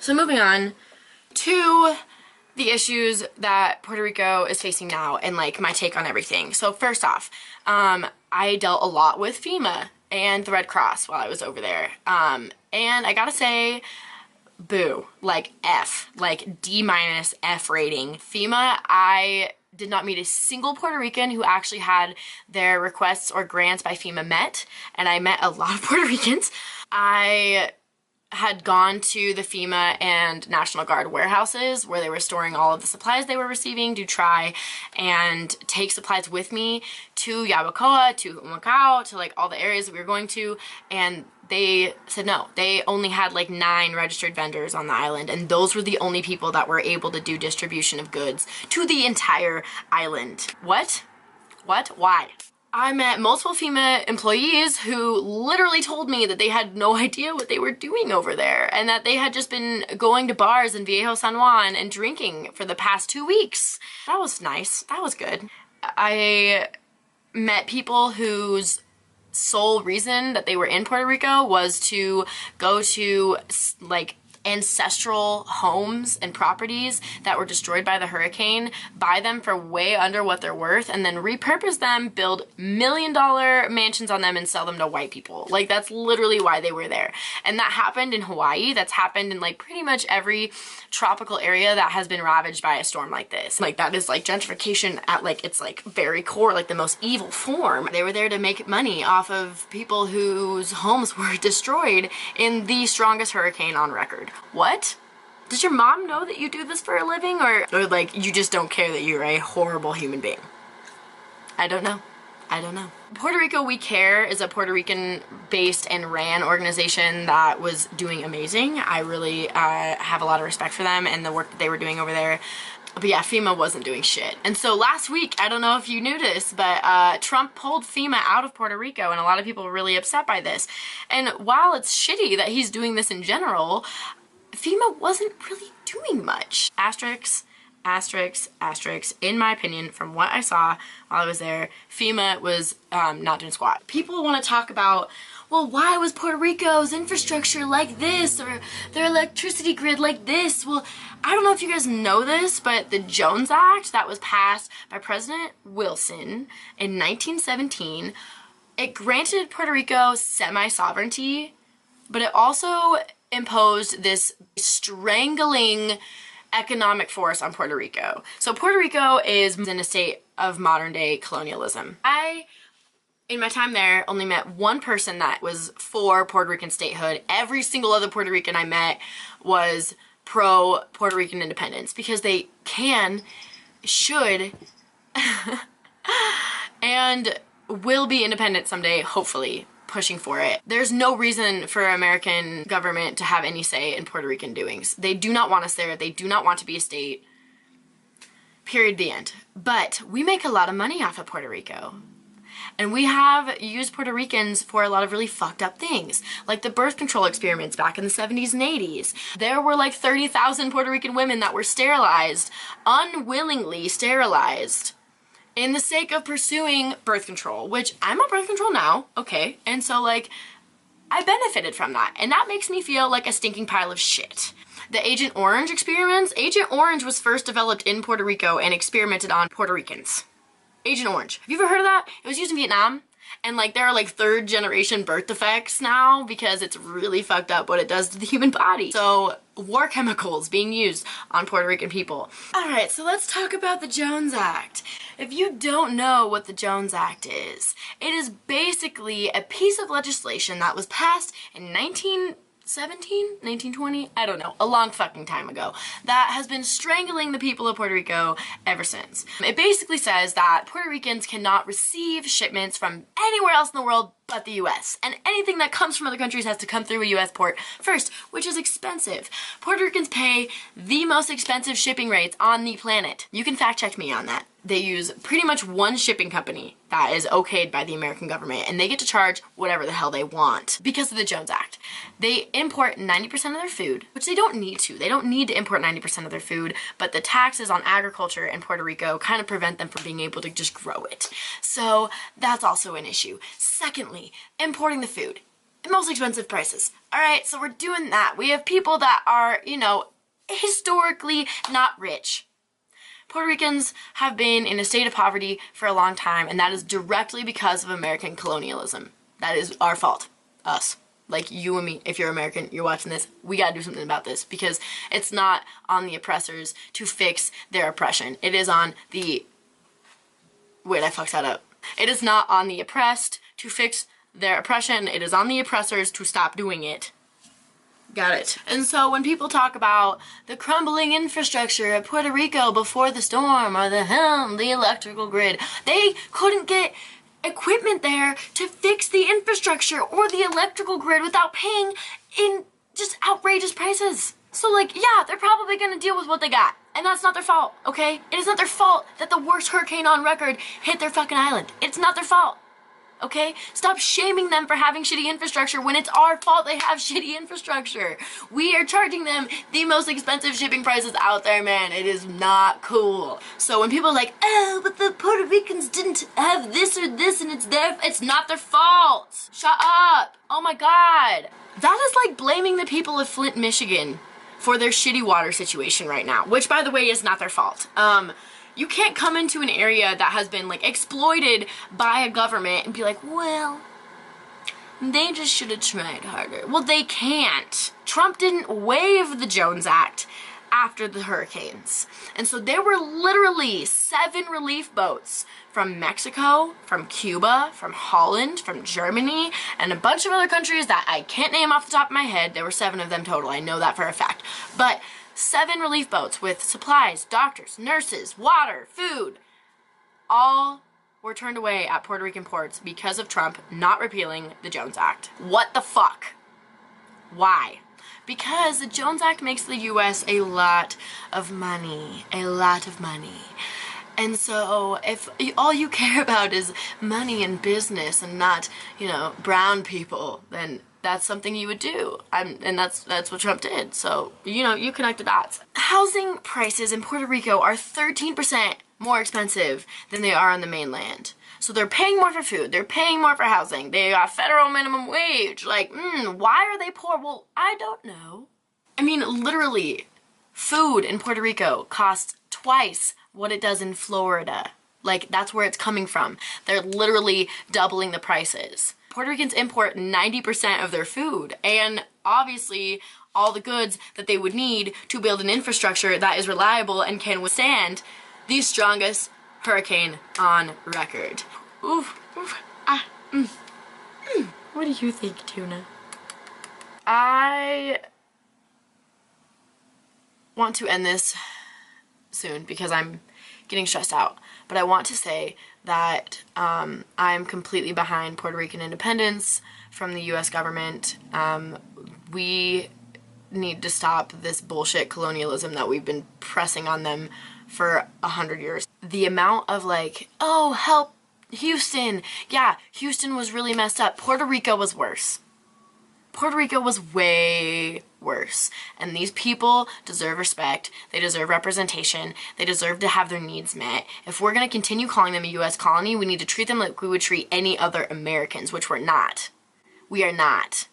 So moving on to the issues that Puerto Rico is facing now and like my take on everything. So first off, I dealt a lot with FEMA and the Red Cross while I was over there. And I gotta say, boo, like F, like D- F rating. FEMA, I did not meet a single Puerto Rican who actually had their requests or grants by FEMA met, and I met a lot of Puerto Ricans. I had gone to the FEMA and National Guard warehouses where they were storing all of the supplies they were receiving to try and take supplies with me to Yabucoa, to Humacao, to like all the areas that we were going to, and they said no. They only had like 9 registered vendors on the island, and those were the only people that were able to do distribution of goods to the entire island. What? Why? I met multiple FEMA employees who literally told me that they had no idea what they were doing over there and that they had just been going to bars in Viejo San Juan and drinking for the past 2 weeks. That was nice. That was good. I met people whose sole reason that they were in Puerto Rico was to go to like ancestral homes and properties that were destroyed by the hurricane, buy them for way under what they're worth, and then repurpose them, build $1 million mansions on them, and sell them to white people. Like, that's literally why they were there. And that happened in Hawaii. That's happened in like pretty much every tropical area that has been ravaged by a storm like this. Like, that is like gentrification at like its like very core, like the most evil form. They were there to make money off of people whose homes were destroyed in the strongest hurricane on record. What? Does your mom know that you do this for a living, or like you just don't care that you're a horrible human being? I don't know. I don't know. Puerto Rico We Care is a Puerto Rican based and ran organization that was doing amazing. I really have a lot of respect for them and the work that they were doing over there. But yeah, FEMA wasn't doing shit. And so last week, I don't know if you knew this, but Trump pulled FEMA out of Puerto Rico, and a lot of people were really upset by this. And while it's shitty that he's doing this in general, FEMA wasn't really doing much. Asterisks, asterisks, asterisks. In my opinion, from what I saw while I was there, FEMA was not doing squat. People want to talk about, well, why was Puerto Rico's infrastructure like this, or their electricity grid like this? Well, I don't know if you guys know this, but the Jones Act that was passed by President Wilson in 1917, it granted Puerto Rico semi-sovereignty, but it also imposed this strangling economic force on Puerto Rico. So Puerto Rico is in a state of modern day colonialism. In my time there, only met one person that was for Puerto Rican statehood. Every single other Puerto Rican I met was pro Puerto Rican independence because they can, should, and will be independent someday, hopefully, pushing for it. There's no reason for American government to have any say in Puerto Rican doings. They do not want us there. They do not want to be a state. Period, the end. But we make a lot of money off of Puerto Rico. And we have used Puerto Ricans for a lot of really fucked up things, like the birth control experiments back in the 70s and 80s. There were like 30,000 Puerto Rican women that were sterilized, unwillingly sterilized, in the sake of pursuing birth control, which I'm on birth control now, okay? And so like, I benefited from that, and that makes me feel like a stinking pile of shit. The Agent Orange experiments, Agent Orange was first developed in Puerto Rico and experimented on Puerto Ricans. Agent Orange. Have you ever heard of that? It was used in Vietnam, and like there are like 3rd generation birth defects now because it's really fucked up what it does to the human body. So war chemicals being used on Puerto Rican people. Alright, so let's talk about the Jones Act. If you don't know what the Jones Act is, it is basically a piece of legislation that was passed in 1920, I don't know, a long fucking time ago, that has been strangling the people of Puerto Rico ever since. It basically says that Puerto Ricans cannot receive shipments from anywhere else in the world but the US, and anything that comes from other countries has to come through a US port first, which is expensive. Puerto Ricans pay the most expensive shipping rates on the planet. You can fact check me on that. They use pretty much one shipping company that is okayed by the American government, and they get to charge whatever the hell they want because of the Jones Act. They import 90% of their food, which they don't need to. They don't need to import 90% of their food, but the taxes on agriculture in Puerto Rico kind of prevent them from being able to just grow it. So that's also an issue. Secondly, importing the food. most expensive prices. Alright, so we're doing that. We have people that are, you know, historically not rich. Puerto Ricans have been in a state of poverty for a long time, and that is directly because of American colonialism. That is our fault. Us. Like you and me, if you're American, you're watching this, we gotta do something about this, because it's not on the oppressors to fix their oppression. It is on the... Wait, I fucked that up. It is not on the oppressed to fix their oppression. It is on the oppressors to stop doing it. Got it. And so when people talk about the crumbling infrastructure of Puerto Rico before the storm, or the electrical grid, they couldn't get equipment there to fix the infrastructure or the electrical grid without paying in just outrageous prices. So like, yeah, they're probably gonna deal with what they got. And that's not their fault, okay? It is not their fault that the worst hurricane on record hit their fucking island. It's not their fault. Okay? Stop shaming them for having shitty infrastructure when it's our fault they have shitty infrastructure. We are charging them the most expensive shipping prices out there, man. It is not cool. So when people are like, oh, but the Puerto Ricans didn't have this or this and it's not their fault. Shut up. Oh my God. That is like blaming the people of Flint, Michigan for their shitty water situation right now, which by the way is not their fault. You can't come into an area that has been like exploited by a government and be like, well, they just should have tried harder. Well, they can't. Trump didn't waive the Jones Act after the hurricanes. And so there were literally 7 relief boats from Mexico, from Cuba, from Holland, from Germany, and a bunch of other countries that I can't name off the top of my head. There were 7 of them total. I know that for a fact. But 7 relief boats with supplies, doctors, nurses, water, food, all were turned away at Puerto Rican ports because of Trump not repealing the Jones Act. What the fuck? Why? Because the Jones Act makes the US a lot of money. A lot of money. And so if all you care about is money and business and not, you know, brown people, then that's something you would do. And that's what Trump did. So, you know, you connect the dots. Housing prices in Puerto Rico are 13% more expensive than they are on the mainland. So they're paying more for food. They're paying more for housing. They got federal minimum wage. Like, why are they poor? Well, I don't know. I mean, literally, food in Puerto Rico costs twice what it does in Florida. Like, that's where it's coming from. They're literally doubling the prices. Puerto Ricans import 90% of their food, and obviously all the goods that they would need to build an infrastructure that is reliable and can withstand the strongest hurricane on record. Oof, oof, What do you think, Tuna? I want to end this soon because I'm getting stressed out, but I want to say that I'm completely behind Puerto Rican independence from the US government. We need to stop this bullshit colonialism that we've been pressing on them for 100 years. The amount of like, oh, help Houston. Yeah, Houston was really messed up. Puerto Rico was worse. Puerto Rico was way worse. And these people deserve respect. They deserve representation. They deserve to have their needs met. If we're going to continue calling them a U.S. colony, we need to treat them like we would treat any other Americans, which we're not. We are not.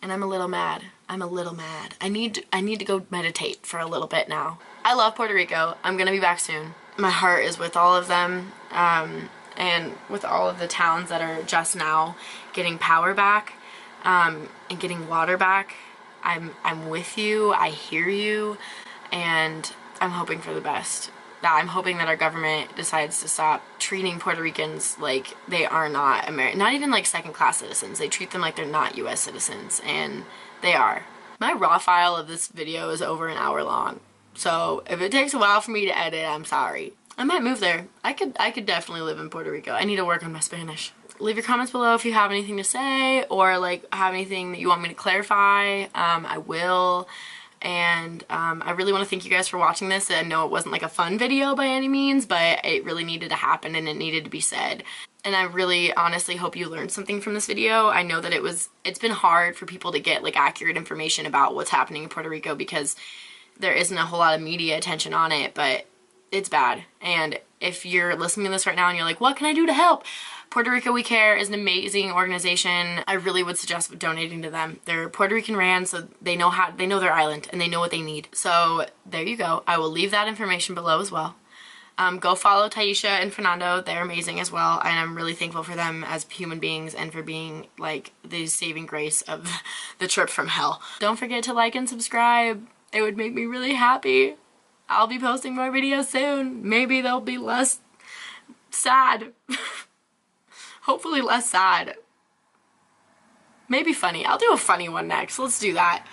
And I'm a little mad. I'm a little mad. I need to go meditate for a little bit now. I love Puerto Rico. I'm going to be back soon. My heart is with all of them, and with all of the towns that are just now getting power back. And getting water back. I'm with you, I hear you, and I'm hoping for the best. I'm hoping that our government decides to stop treating Puerto Ricans like they are not not even like second-class citizens. They treat them like they're not US citizens, and they are. My raw file of this video is over an hour long, so if it takes a while for me to edit, I'm sorry. I might move there. I could definitely live in Puerto Rico. I need to work on my Spanish. Leave your comments below if you have anything to say or like have anything that you want me to clarify. I will. And I really want to thank you guys for watching this. I know it wasn't like a fun video by any means, but it really needed to happen and it needed to be said. And I really honestly hope you learned something from this video. I know that it's been hard for people to get like accurate information about what's happening in Puerto Rico because there isn't a whole lot of media attention on it, but it's bad. And if you're listening to this right now and you're like, what can I do to help? Puerto Rico We Care is an amazing organization. I really would suggest donating to them. They're Puerto Rican ran, so they know their island and they know what they need. So there you go. I will leave that information below as well. Go follow Taisha and Fernando. They're amazing as well, and I'm really thankful for them as human beings and for being like the saving grace of the trip from hell. Don't forget to like and subscribe. It would make me really happy. I'll be posting more videos soon. Maybe they'll be less sad. Hopefully less sad. Maybe funny. I'll do a funny one next. Let's do that.